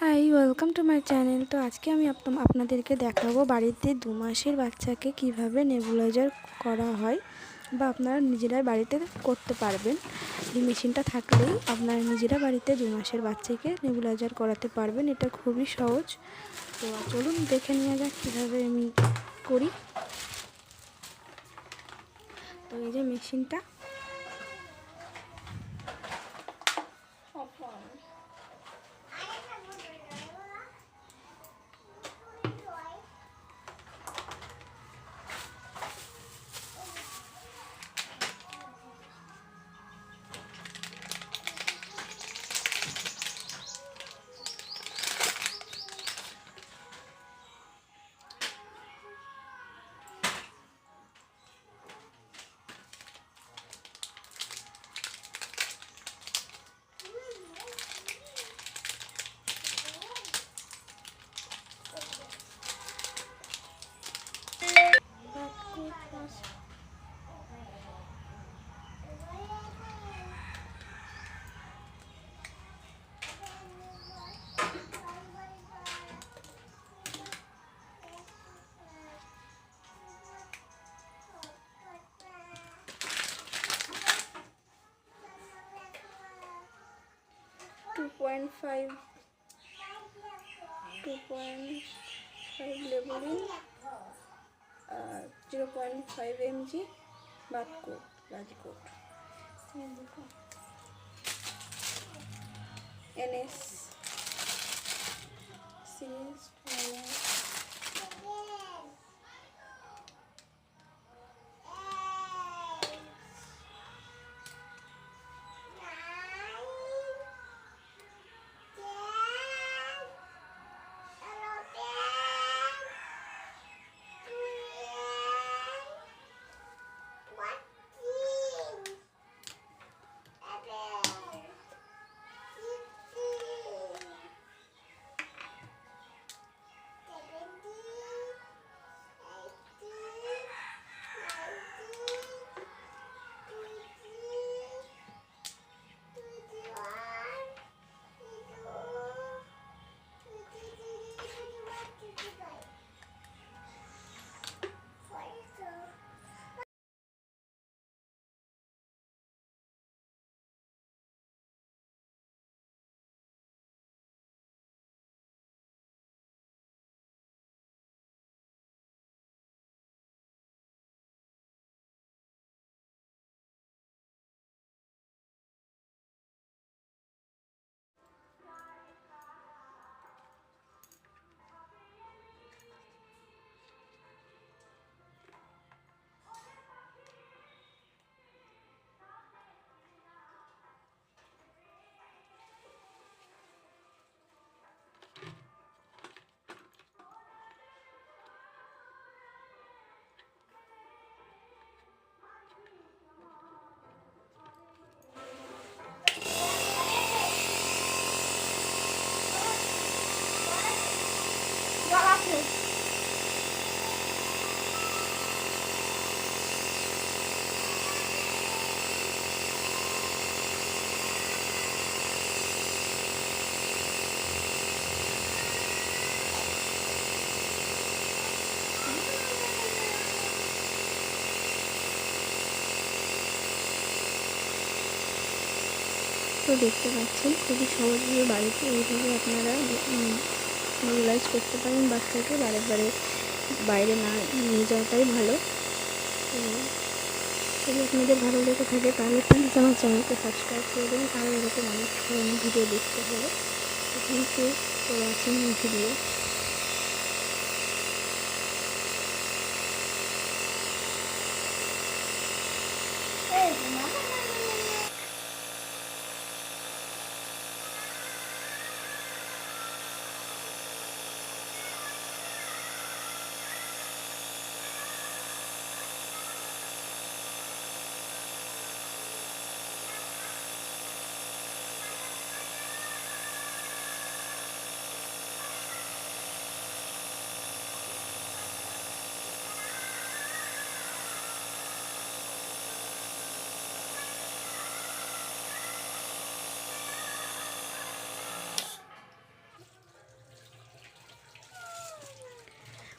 High, welcome to my channel. তো আজকে আমি আপনাদেরকে দেখাবো বাড়িতে 2 মাসের বাচ্চাকে কিভাবে নেবুলাইজার করা হয় বা আপনারা নিজেরাই বাড়িতে করতে পারবেন। এই মেশিনটা থাকলেই আপনারা নিজেরা বাড়িতে 2 মাসের বাচ্চাকে নেবুলাইজার করাতে পারবেন। এটা খুবই সহজ। তো চলুন দেখে নেওয়া যাক কীভাবে আমি করি। তো এই যে মেশিনটা, 2.5 লেবুলিন, 0.5 mg বাতকোট রাজকোট, NS সিরিজ তো দেখতে পাচ্ছেন খুবই সহজভাবে বাড়িতে এইভাবে আপনারা নেবুলাইজ করতে পারেন বাচ্চাকে। বাইরে না নিয়ে যাওয়াটাই ভালো। তো যদি আপনাদের ভালো লেগে থাকে তাহলে প্লিজ আমার চ্যানেলকে সাবস্ক্রাইব করে দেবেন, তাহলে এরকম অনেক ধরনের ভিডিও দেখতে হবে। Thank you for watching video.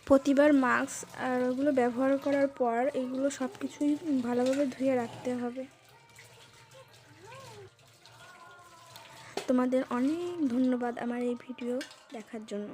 প্রতিবার মাস্ক আর ওগুলো ব্যবহার করার পর এগুলো সব কিছুই ভালোভাবে ধুয়ে রাখতে হবে। তোমাদের অনেক ধন্যবাদ আমার এই ভিডিও দেখার জন্য।